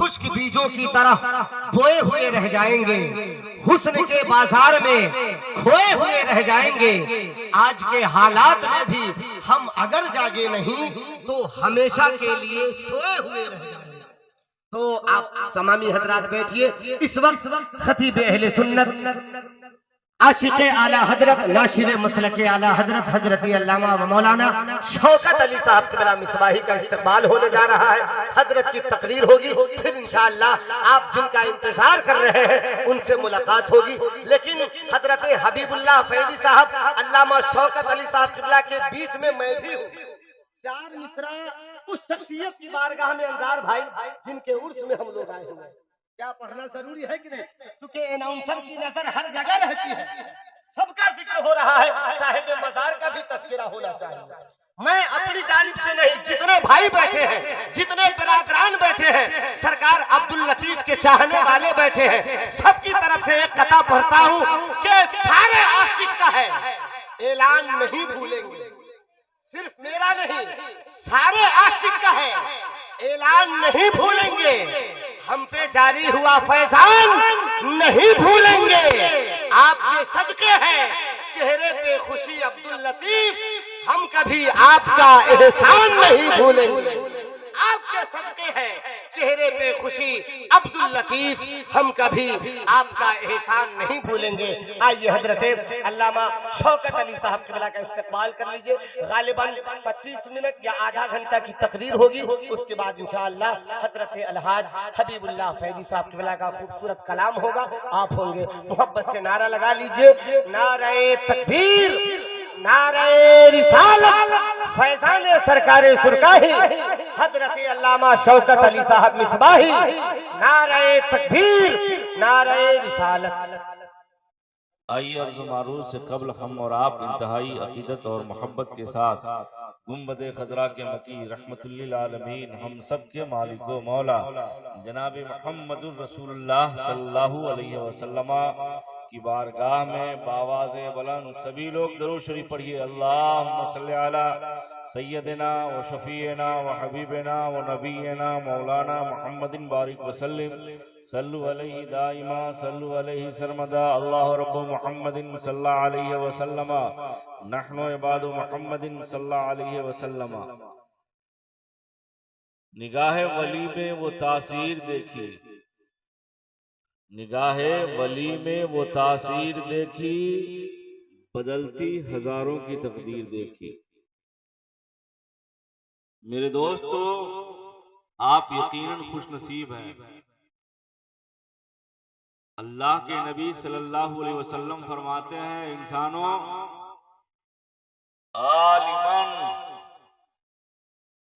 खुश्क बीजों की तरह बोए हुए रह जाएंगे, हुस्न के बाजार में खोए हुए रह जाएंगे। आज के हालात में भी हम अगर जागे नहीं तो हमेशा के लिए सोए हुए रह जाएंगे। तो आप तमामी हजरात बैठिए। इस वक्त खतीब अहले सुन्नत आशिक़ आला हजरत नाशिर मसलक आला हजरत हजरत अल्लामा व मौलाना शौकत अली साहब क़िबला मिसबाही का इस्तक़बाल होने जा रहा है। हजरत की तकरीर होगी, फिर इंशाअल्लाह आप जिनका इंतजार कर रहे हैं उनसे मुलाकात होगी। लेकिन हजरत हबीबुल्लाह फैज़ी साहब अल्लामा शौकत अली साहब क़िबला के बीच में मैं भी हूँ। 4 मिसरा उस शख्सियत की बारगाह में अंजार भाई जिनके उर्स में हम लोग आए हुए हैं। क्या पढ़ना जरूरी है कि नहीं? क्योंकि अनाउंसर की नजर हर जगह रहती है, सबका जिक्र हो रहा है, साहिब मजार का भी तस्करा होना चाहिए। मैं अपनी जानिब से नहीं, जितने भाई बैठे हैं, जितने बिरादरान बैठे हैं, सरकार अब्दुल लतीफ के चाहने वाले बैठे हैं, सबकी तरफ से एक कथा पढ़ता हूँ कि सारे आशिक का है, ऐलान नहीं भूलेंगे। सिर्फ मेरा नहीं, सारे आशिक का है, ऐलान नहीं भूलेंगे। हम पे जारी हुआ फैजान नहीं भूलेंगे। आपके सदके हैं चेहरे पे खुशी अब्दुल लतीफ, हम कभी आपका एहसान नहीं भूलेंगे। आपके सदके हैं चेहरे पे खुशी अब्दुल लतीफ, हम कभी आपका एहसान नहीं भूलेंगे। आइए हजरत अल्लामा शौकत अली साहब क़िबला का इस्तक़बाल कर लीजिए। गालिबन 25 मिनट या आधा घंटा की तकरीर होगी, उसके बाद इंशाअल्लाह हजरत अलहाज हबीबुल्लाह फैज़ी साहब क़िबला का खूबसूरत कलाम होगा। आप होंगे, मोहब्बत से नारा लगा लीजिए, नारे तकबीर, नारे रिसालत, फैज़ान सरकारे सुरकाही हजरत अल्लामा शौकत अली साहब मिसबाही, नारे तकबीर, नारे रिसालत। आइए अर्ज़ मारूफ से कबल हम और आप इंतहाई अकीदत और मोहब्बत के साथ गुंबद खजरा के मकी रहमतुल्लिल आलमीन हम सब के मालिको मौला जनाब मुहम्मदुर रसूलुल्लाह सल्लल्लाहु अलैहि वसल्लम की बारगाह में बावाज़े बुलंद सभी लोग दरूद शरीफ पढ़िए। अल्लाहुम्मा सल्ली अला सय्यदिना व शफीना व हबीबना व नबीना मौलाना मुहम्मदिन बारिक वसल्लिम सल्लु अलैहि दाइमा सल्लु अलैहि सरमदा। अल्लाह रब्बु मुहम्मदिन सल्लल्लाहु अलैहि वसल्लम नहनु इबादु मुहम्मदिन सल्लल्लाहु अलैहि वसल्लम। निगाह वली में वो तासीर देखी, निगाह वली में वो तासीर देखी, बदलती हजारों की तकदीर देखी। मेरे दोस्तों, आप यकीनन खुश नसीब हैं। अल्लाह के नबी सल्लल्लाहु अलैहि वसल्लम फरमाते हैं, इंसानों आलिमन,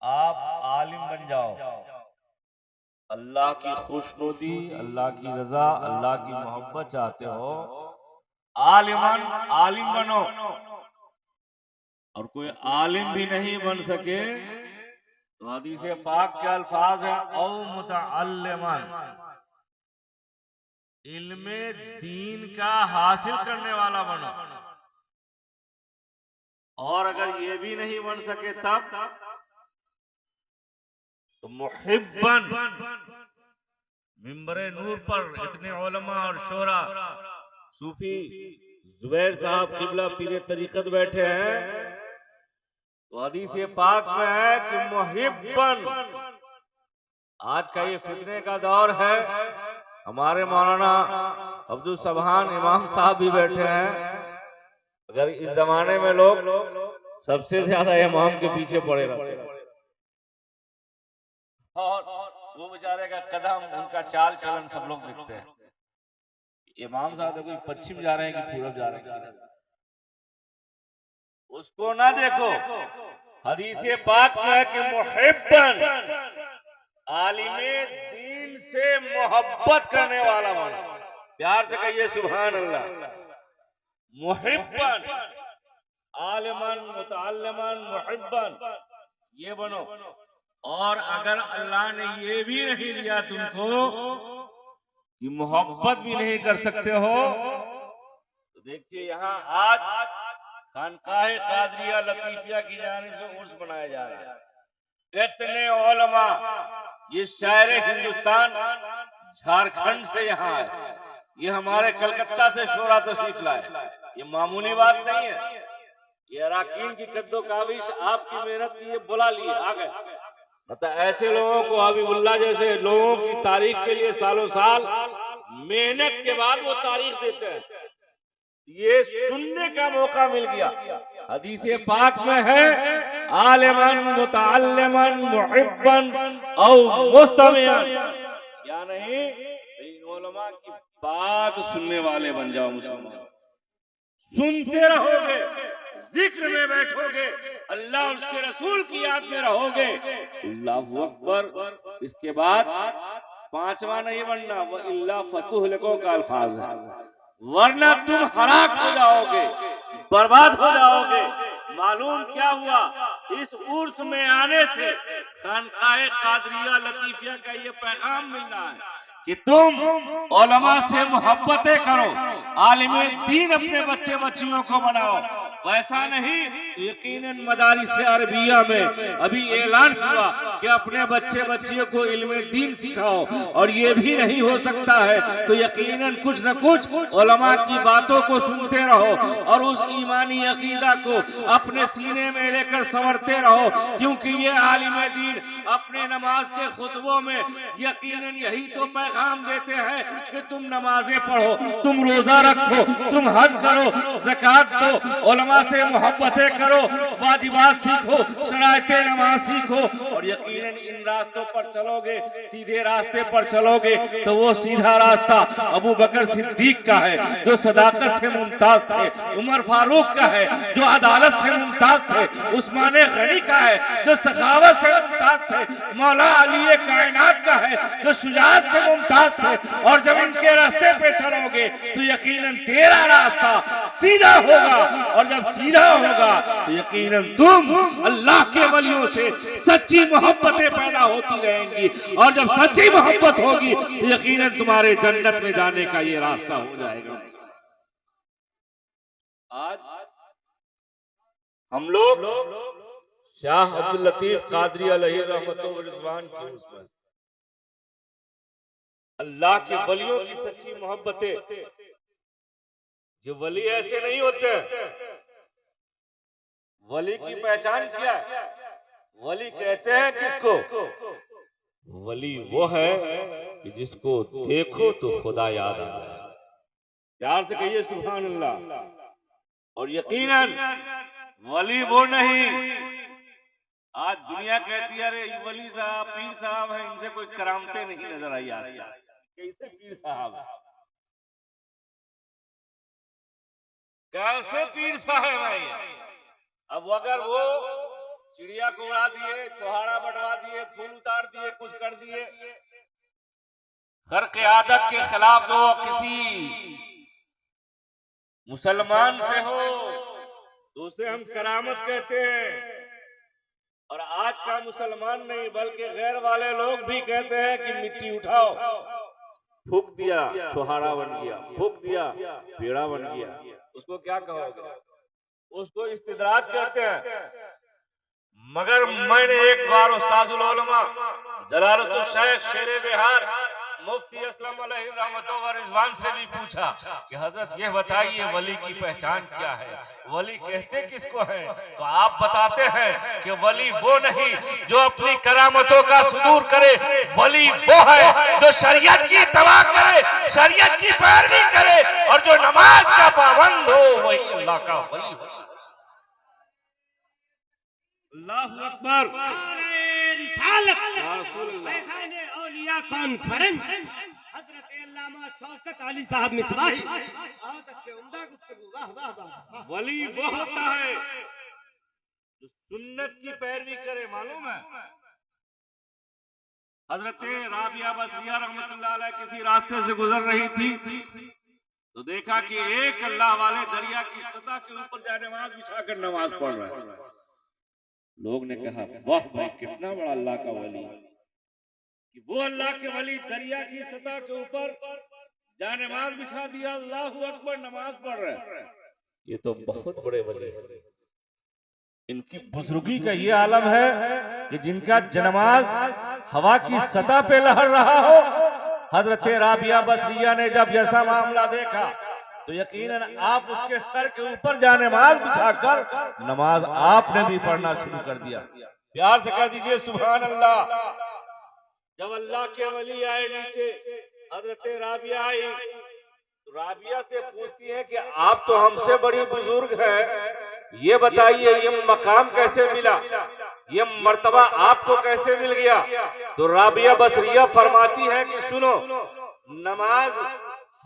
आप आलिम बन जाओ। अल्लाह की खुशनुदी, अल्लाह की रजा, अल्लाह की मोहब्बत चाहते हो, आलिमन आलिम बनो। और कोई आलिम भी नहीं बन सके तो हदीस पाक के अल्फाज है, औ मुतअल्लिमन, इल्मे दीन का हासिल करने वाला बनो। और अगर ये भी नहीं बन सके तब तो मुहिब्बन, मिंबरे नूर पर इतने उलमा और शोरा, सूफी जुबैर साहब क़िबला पीरे तरीक़त बैठे हैं, तो हदीस पाक में है कि मुहिब्बन। आज का ये फितने का दौर है, हमारे मौलाना अब्दुल सुबहान इमाम साहब भी बैठे हैं। अगर इस जमाने में लोग सबसे ज्यादा इमाम के पीछे पड़े रहते हैं, और वो बेचारे का कदम, उनका चाल चलन सब लोग देखते हैं। इमाम साहब देखो पश्चिम जा रहे हैं कि पूरब जा रहे हैं, उसको ना देखो। हदीस पाक में है कि मुहिब्बन, आलिमे दीन से मोहब्बत करने वाला बनो। प्यार से कहिए सुभान अल्लाह। मुहिब्बन, आलिमन मुतअल्लिमन मुहिब्बन, ये बनो। और अगर अल्लाह ने ये भी नहीं दिया तुमको कि मोहब्बत भी नहीं कर सकते हो, तो देखिए यहाँ आज खानकाह कादरिया लतीफिया की जानिब से उर्स मनाया जा रहा है। इतने उलमा ये शायर हिंदुस्तान झारखंड से यहाँ है, ये हमारे कलकत्ता से शोरा तशरीफ लाए। ये मामूली बात नहीं है। ये अराकीन की कद्दो काविश आपकी मेहनत की, ये बुला लिए आ गए। मतलब ऐसे लोगों को, हबीबुल्लाह जैसे लोगों की तारीख के लिए सालों साल मेहनत के बाद वो तारीख देते हैं। ये सुनने का मौका मिल गया। हदीस पाक में है, आलिमन मुतअल्लिमन मुहिब्बन औ मुस्तमियन, या नहीं इन उलमा की बात सुनने वाले बन जाओ मुसलमान। सुनते रहोगे, जिक्र में बैठोगे, अल्लाह और उसके रसूल की याद में रहोगे, अल्लाहु अकबर। इसके बाद पांचवा नहीं बनना, वो इल्ला फतुह लको का अल्फाज है, वरना तुम हलाक हो जाओगे, बर्बाद हो जाओगे। मालूम क्या हुआ, इस उर्स में आने से खानकाए कादरिया लतीफिया का ये पैगाम मिल रहा है कि तुम उलमा से मोहब्बतें करो, आलिमे दीन अपने बच्चे बच्चियों को बनाओ। वैसा नहीं तो यकीनन मदारिस अरबिया में अभी ऐलान हुआ कि अपने बच्चे बच्चियों को इल्मे दीन सिखाओ, और ये भी नहीं हो सकता है तो यकीनन कुछ न कुछ उलमा की बातों को सुनते रहो और उस ईमानी अकीदा को अपने सीने में लेकर संवरते रहो, क्योंकि ये आलिमे दीन अपने नमाज के खुतबों में यकीनन यही तो पैगाम देते हैं कि तुम नमाजें पढ़ो, तुम रोजा रखो, तुम हज करो, ज़कात दो, उलमा से मोहब्बतें करो, वाजिबात सीखो, शरायते नमाज सीखो, और यकीनन इन रास्तों पर चलोगे, सीधे रास्ते पर चलोगे तो वो सीधा रास्ता अबू बकर सिद्दीक का है जो सदाकत से मुमताज थे, उमर फारूक का है जो अदालत से मुमताज थे, उस्मान गनी का है जो सखावत से मुमताज थे, मौला अली कायनात का है जो शुजाअत से मुमताज थे। और जब इनके रास्ते पे चलोगे तो यकीनन तेरा रास्ता सीधा होगा, और जब सीधा होगा तो यकीनन तुम अल्लाह के वलियों से सच्ची मोहब्बतें पैदा होती रहेंगी, और जब सच्ची मोहब्बत होगी तो यकीनन तुम्हारे जन्नत में जाने का ये रास्ता हो जाएगा। आज हम लोग शाह अब्दुल लतीफ कादरी अलैहि रहमतुल्लाह व रिज़वान की उसमें अल्लाह के वलियों की सच्ची मोहब्बतें, ये वली ऐसे नहीं होते। वली की पहचान क्या है? वली कहते हैं किसको? वली वो है कि जिसको देखो तो खुदा याद आ जाए। प्यार से कहिए सुभान अल्लाह। और यकीनन वली वो नहीं, आज दुनिया कहती है अरे वली साहब पीर साहब है, इनसे कोई करामतें नहीं नजर आई आ रही। कैसे पीर साहब है, कैसे पीर साहब है? अब अगर वो चिड़िया को उड़ा दिए, चौहाड़ा बटवा दिए, फूल उतार दिए, कुछ कर दिए, हर क़यादत के खिलाफ जो किसी मुसलमान से हो तो उसे हम करामत कहते हैं। और आज का मुसलमान नहीं बल्कि गैर वाले लोग भी कहते हैं कि मिट्टी उठाओ, फूक दिया चौहाड़ा बन गया, फूक दिया पेड़ा बन गया, उसको क्या कहोगे? उसको इस्तिदराज कहते हैं। मगर मैंने एक बार उस्ताजुल उलमा जलालुल शेख शेरे बिहार मुफ्ती असलम अलैहि रहमतुल्लाह व रिज़वान से भी पूछा कि हजरत ये बताइए वली की पहचान क्या है, वली कहते किसको है? तो आप बताते हैं कि वली वो नहीं जो अपनी करामतों का सुदूर करे, वली वो है जो शरीयत की इत्तबा करे, शरीयत की पैरवी करे, और जो नमाज का पाबंद हो वही अल्लाह का वली हो। अल्लाहु अकबर। कॉन्फ्रेंस हजरत अल्लामा शौकत अली साहब मिसबाही, बहुत अच्छे उम्दा गुफ्तगू, वाह वाह वाह। वली वो होता है जो सुन्नत की पैरवी करे। मालूम है हजरत राबिया बसरिया रहमतुल्लाह अलैह किसी रास्ते से गुजर रही थी तो देखा कि एक अल्लाह वाले दरिया की सतह के ऊपर जानेमाज बिछाकर नमाज पढ़ रहा है। लोग ने कहा वाह भाई कितना बड़ा अल्लाह का वली कि वो अल्लाह के वली दरिया की सतह के ऊपर जानेमाज बिछा दिया, अल्लाहु अकबर, नमाज पढ़ रहे हैं। ये तो बहुत बड़े वली है। इनकी बुजुर्गी का ये आलम है कि जिनका जनमाज हवा की सतह पे लहर रहा हो। हजरत राबिया बसरिया ने जब ऐसा मामला देखा तो यकीनन आप उसके सर के ऊपर जाने नमाज बिछाकर नमाज आपने भी पढ़ना शुरू कर दिया। प्यार से कह दीजिए सुभान अल्लाह। जब अल्लाह के वली आए नीचे, हजरत राबिया आई तो राबिया से पूछती है कि आप तो हमसे बड़ी बुजुर्ग है, ये बताइए ये मकाम कैसे मिला, ये मर्तबा आपको कैसे मिल गया। तो राबिया बसरिया फरमाती है कि सुनो, नमाज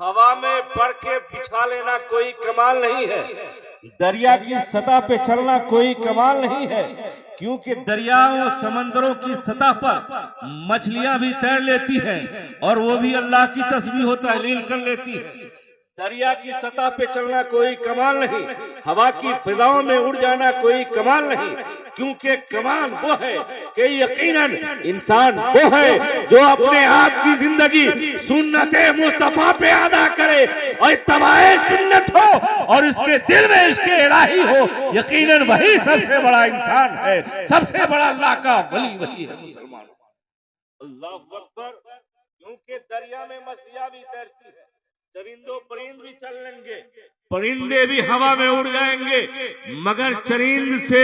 हवा में पढ़ के बिछा लेना कोई कमाल नहीं है, दरिया की सतह पे चलना कोई कमाल नहीं है, क्योंकि दरियाओं समंदरों की सतह पर मछलियां भी तैर लेती हैं और वो भी अल्लाह की तस्बीह व तहलील कर लेती है। दरिया की सतह पे चलना कोई कमाल नहीं, हवा की फिजाओं में उड़ जाना कोई कमाल नहीं, क्योंकि कमाल वो है कि यकीनन इंसान वो है जो अपने आप की जिंदगी सुन्नत मुस्तफा पे अदा करे और इत्तबाए सुन्नत हो और इसके दिल में इसके इलाही हो। यकीनन वही सबसे बड़ा इंसान है, सबसे बड़ा अल्लाह का वली वही है। मुसलमान अल्लाह अकबर। क्योंकि दरिया में मछलियां भी तैरती है, चरिंदों परिंद भी चल लेंगे, परिंदे भी हवा में उड़ जाएंगे, मगर चरिंद से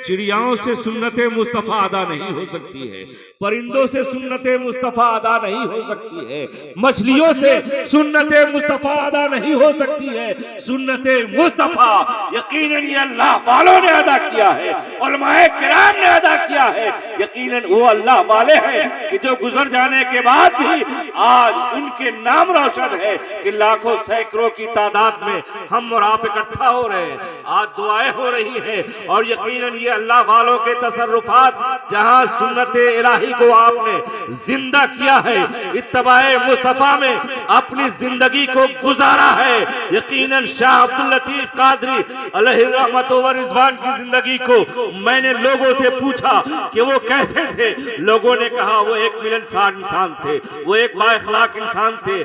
चिड़ियाओं से सुन्नत मुस्तफा अदा नहीं हो सकती है, परिंदों से सुन्नत मुस्तफा अदा नहीं हो सकती है, मछलियों से सुन्नत मुस्तफा अदा नहीं हो सकती है। सुन्नत मुस्तफा यकीनन ये अल्लाह वालों ने अदा किया है, उलमाए किराम ने अदा किया है। यकीनन वो अल्लाह वाले हैं कि जो गुजर जाने के बाद भी आज उनके नाम रोशन है कि लाखों सैकड़ों की तादाद में हम और आप इकट्ठा हो रहे हैं, आज दुआएं हो रही हैं और यकीनन ये अल्लाह वालों के तसर्रुफात, जहां सुन्नत इलाही को आपने जिंदा किया है, इत्तबाए मुस्तफा में अपनी जिंदगी को गुजारा है। यकीनन शाह अब्दुल लतीफ कादरी अलैहि रहमत व रिजवान की जिंदगी को मैंने लोगों से पूछा कि वो कैसे थे, लोगों ने कहा वो एक मिलनसार इंसान थे, वो एक बाइखलाक इंसान थे।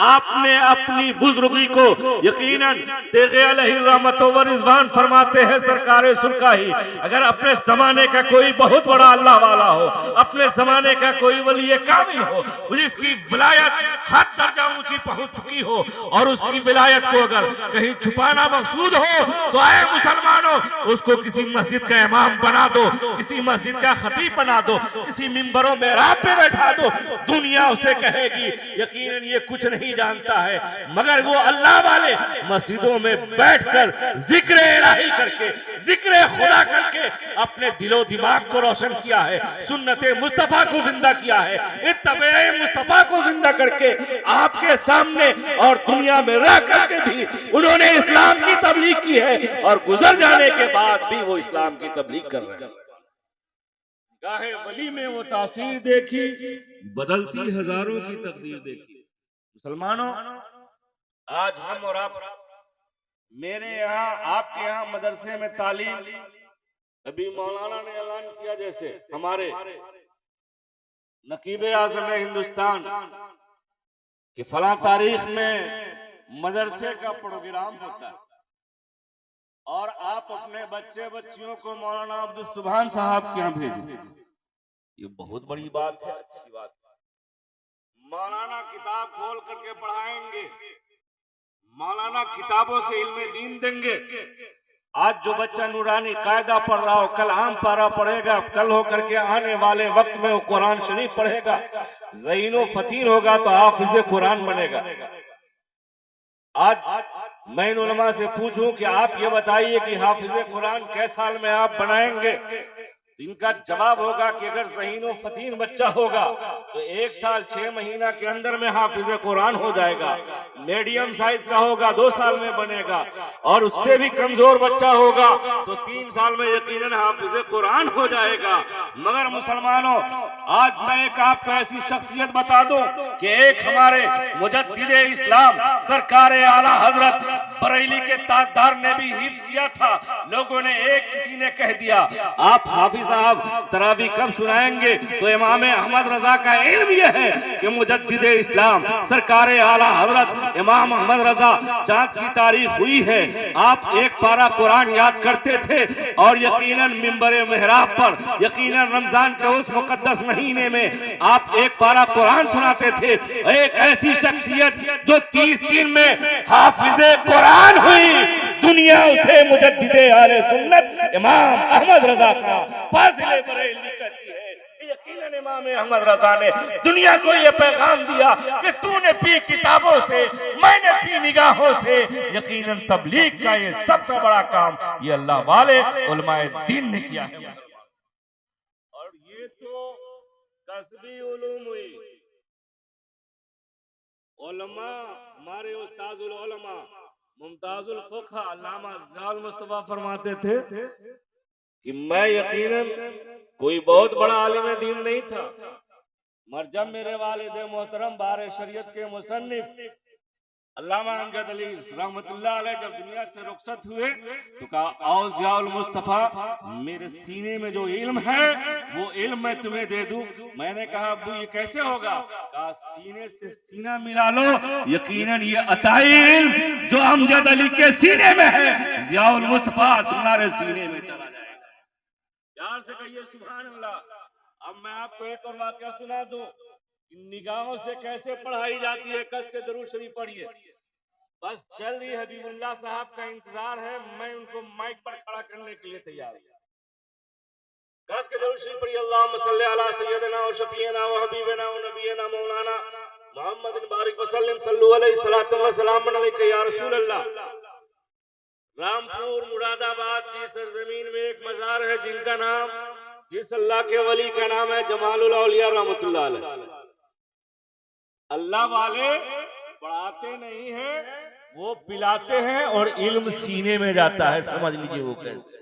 आपने अपनी बुजुर्गी को यकीनन तेगे अलैहि रहमत व रिजवान फरमाते हैं सरकारे सुरकाही, अगर अपने जमाने का कोई बहुत बड़ा अल्लाह वाला हो, अपने जमाने का कोई वली कामिल हो, जिसकी विलायत हद दर्जा ऊंची पहुंच चुकी हो और उसकी विलायत को अगर कहीं छुपाना मकसूद हो तो आए मुसलमानों उसको किसी मस्जिद का इमाम बना दो, किसी मस्जिद का खतीब बना दो, किसी मिंबरों में रात पे बैठा दो, दुनिया उसे कहेगी यकीनन ये कुछ नहीं जानता है, मगर वो अल्लाह वाले मस्जिदों में बैठकर जिक्र इलाही करके, जिक्र खुदा करके अपने दिलो दिमाग को रोशन किया है, सुन्नत मुस्तफा को जिंदा किया है, इत्तबाए मुस्तफा को जिंदा करके आपके सामने और दुनिया में रह करके भी उन्होंने इस्लाम की तबलीग की है और गुजर जाने के बाद भी वो इस्लाम की तबलीग कर रहे हैं। गाहे वली में वो तासीर देखी, बदलती हजारों की तकदीर देखी। मुसलमानों, आज हम और आप, मेरे यहाँ आपके यहाँ मदरसे में तालीम, अभी मौलाना ने ऐलान किया जैसे हमारे नकीब आज़म हिंदुस्तान कि फला तारीख में मदरसे का प्रोग्राम होता है और आप अपने बच्चे बच्चियों को मौलाना अब्दुल सुभान साहब के यहाँ भेजें। ये बहुत बड़ी बात है, अच्छी बात है। मौलाना किताब खोल करके पढ़ाएंगे, मौलाना किताबों से इल्मे दीन देंगे। आज जो बच्चा नूरानी कायदा पढ़ रहा हो, कल आम पारा पढ़ेगा, कल हो करके आने वाले वक्त में वो कुरान शरीफ पढ़ेगा, ज़हीनो फतीन होगा तो हाफिज़े कुरान बनेगा। आज मैं इन उलमा से पूछूं कि आप ये बताइए कि हाफिज़े कुरान कै साल में आप बनाएंगे, इनका जवाब होगा कि अगर ज़हीनो फतीन बच्चा होगा तो 1 साल 6 महीना के अंदर में हाफिज़े कुरान हो जाएगा, मीडियम साइज का होगा 2 साल में बनेगा, और उससे भी कमजोर बच्चा होगा तो 3 साल में यकीनन हाफिज़े कुरान हो जाएगा। मगर मुसलमानों, आज मैं एक आपको ऐसी शख्सियत बता दूं कि एक हमारे मुजद्दिदे इस्लाम सरकार आला हजरत बरेली के ताजदार ने भी हिफ्ज़ किया था। लोगों ने किसी ने कह दिया आप हाफिज साहब तरावी कब सुनाएंगे? तो इमाम अहमद रजा का इल्म यह है कि मुजद्दिद इस्लाम सरकार आला हजरत इमाम अहमद रजा चाँद की तारीख हुई है, आप एक पारा कुरान याद करते थे और यकीनन मिंबर मेहराब पर यकीनन रमजान के उस मुकद्दस महीने में आप एक पारा कुरान सुनाते थे। एक ऐसी शख्सियत जो 30 दिन में हाफिज़े कुरान हुई, दुनिया उसे मुजद्दिदे आले सुन्नत इमाम अहमद रजा का फाज़िले बरेलवी कहती है। यकीनन इमाम अहमद रजा ने दुनिया को यह पैगाम दिया कि तूने पी किताबों से, मैंने पी निगाहों से। यकीनन तबलीग का ये सबसे बड़ा काम ये अल्लाह वाले उलमाए दीन ने किया है। और ये तो कसबी उलूम हुई। उलमा हमारे उस्ताजुल उलमा मुमताजुल फुक़हा अल्लामा ज़ियाउल मुस्तफ़ा फरमाते थे कि मैं यकीनन कोई बहुत बड़ा आलिम दीन नहीं था, मगर जब मेरे वालिद मोहतरम बारे शरीयत के मुसन्निफ अल्लामा अमजद अली रहमतुल्लाह अलैह जब दुनिया से रुखसत हुए तो कहा आओ ज़ियाउल मुस्तफ़ा, मेरे सीने में जो इल्म है वो इल्म मैं तुम्हें दे दूं। मैंने कहा अब्बू ये कैसे होगा? कहा सीने से सीना मिला लो, यकीनन ये अताई इल्म जो अमजद अली के सीने में है ज़ियाउल मुस्तफ़ा तुम्हारे सीने में चला जाएगा। प्यार से कहिए सुभान अल्लाह। अब मैं आपको एक और वाक़या सुना दूं, निगाहों से कैसे पढ़ाई जाती है। कस के दरूद शरीफ पढ़िए। बस जल्दी हबीबुल्लाह साहब का इंतजार है, मैं उनको माइक पर खड़ा करने के लिए तैयार हूं। कस के दरूद शरीफ पढ़िए। अल्लाहुम्मा सल्ली अला सय्यदिना व शफीना व हबीबना व नबीना मौलाना मुहम्मदिन बारिक वसल्लम सल्लु अलैहि सलातु व सलाम अलैका या रसूल अल्लाह। रामपुर मुरादाबाद की सरजमीन में एक मजार है जिनका नाम, जिस अल्लाह के वली का नाम है जमालुल औलिया रहमतुल्लाह अलैह। अल्लाह वाले पढ़ाते नहीं हैं, वो पिलाते हैं और इल्म सीने में जाता है। समझ लीजिए वो कैसे।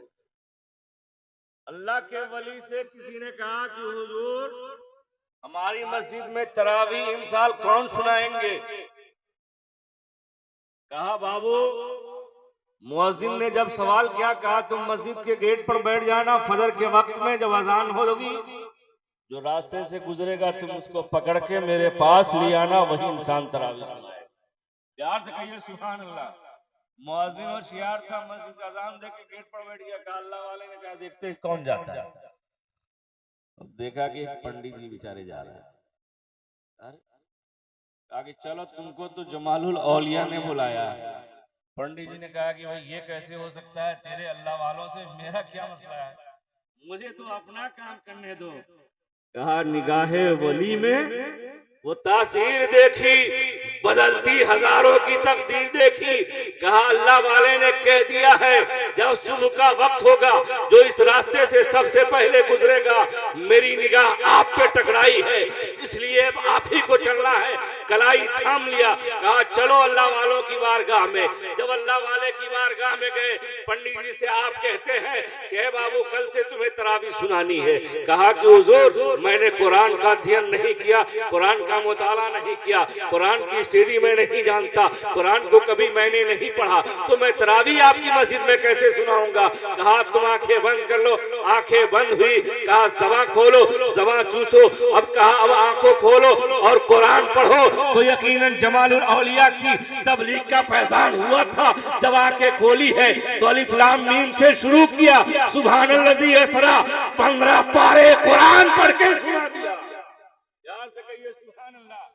अल्लाह के वली से किसी ने कहा कि हुजूर हमारी मस्जिद में तरावी इमसाल कौन सुनाएंगे? कहा बाबू, मुअज्जिन ने जब सवाल किया, कहा तुम मस्जिद के गेट पर बैठ जाना, फजर के वक्त में जब अजान होगी जो रास्ते से गुजरेगा तुम उसको पकड़ के मेरे पास ले आना, वही इंसान तरावी सुनाए। प्यार से कहिए सुभान अल्लाह। मुअज्जिन और शियार था, मस्जिद का अजान देके गेट पर बैठ गया। कहा अल्लाह वाले ने कहा देखते कौन जाता है। देखा कि पंडित जी बेचारे जा रहे हैं। कहा कि चलो तुमको तो जमालुल औलिया ने बुलाया है। पंडित जी ने कहा कि भाई ये कैसे हो सकता है, तेरे अल्लाह वालों से मेरा क्या मसला है, मुझे तो अपना काम करने दो। कहा निगाहे वली में वो तासीर देखी, बदलती हजारों की तकदीर देखी। कहा अल्लाह वाले ने कह दिया है जब सुबह का वक्त होगा जो इस रास्ते से सबसे पहले गुजरेगा मेरी निगाह आप पे टकराई है, इसलिए अब आप ही को चलना है। कलाई थाम लिया। कहा चलो अल्लाह वालों की बारगाह में। जब अल्लाह वाले की बारगाह में गए, पंडित जी से आप कहते हैं कि बाबू कल से तुम्हें तरावी सुनानी है। कहा कि हुजूर मैंने कुरान का अध्ययन नहीं किया, कुरान का मुताला नहीं किया, कुरान की स्टडी में नहीं जानता, कुरान को कभी मैंने नहीं पढ़ा, तो मैं तरावी आपकी मस्जिद में कैसे सुनाऊंगा। कहा तुम आंखें बंद कर लो। आंखें बंद हुई। कहा ज़बां खोलो, ज़बां चूसो। अब कहा अब आंखों खोलो और कुरान पढ़ो। तो यकीनन जमालुल औलिया की तबलीग का फैजान हुआ था। जब आंखें खोली है तो अलिफ लाम मीम से शुरू किया, सुभानल्लज़ी असरा 15 पारे कुरान पढ़ के सुना दिया। यार से कहिए सुभान अल्लाह।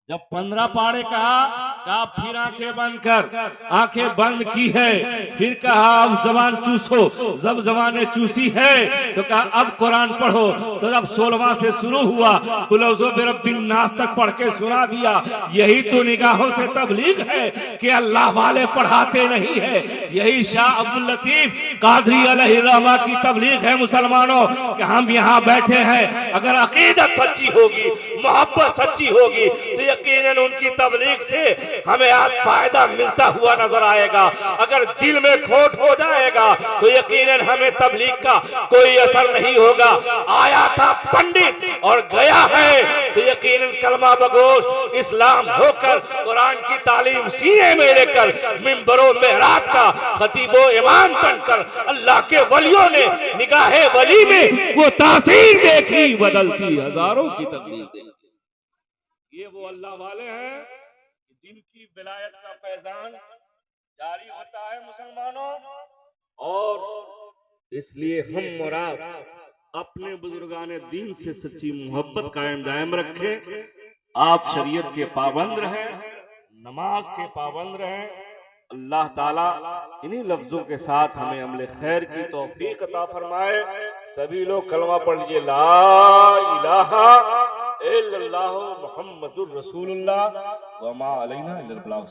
जब 15 पारे कहा फिर आंखें बंद कर। आंखें बंद की है। फिर कहा अब जबान चूसो। जब जबान चूसी है तो कहा अब कुरान पढ़ो। तो जब 16वां से शुरू हुआ कुल औज़ु बिरब्बिन नास तक पढ़ के सुना दिया। यही तो निगाहों से तबलीग है कि अल्लाह वाले पढ़ाते नहीं है। यही शाह अब्दुल लतीफ कादरी अलैहिर्रहमा की तबलीग है मुसलमानों कि हम यहाँ बैठे हैं। अगर अकीदत सच्ची होगी, मोहब्बत सच्ची होगी तो यकीनन उनकी तबलीग से हमें आज फायदा मिलता हुआ नजर आएगा। अगर दिल में खोट हो जाएगा तो यकीनन हमें तबलीग का कोई असर नहीं होगा। आया था पंडित और गया है तो यकीनन कलमा बगोश इस्लाम होकर कुरान की तालीम सीने में लेकर मिंबरों मेहराब का खतीबो इमाम बनकर अल्लाह के वलियों ने निगाहे वली में वो तासीर देखी, बदलती हजारों की तकदीर देखी। ये वो अल्लाह वाले हैं जिनकी विलायत का फैजान जारी होता है मुसलमानों। और इसलिए हम और आप अपने बुजुर्गाने दीन से सच्ची मोहब्बत कायम दायम रखें। आप शरीयत के पाबंद रहें, नमाज के पाबंद रहें। अल्लाह ताला इन्हीं लफ्जों के साथ हमें अमले खैर की तौफीक अता फरमाए। सभी लोग कलमा पढ़ लीजिए, ला इलाहा इल्लल्लाहु मुहम्मदुर रसूलुल्लाह व मा अलैना इल्लल बलाग।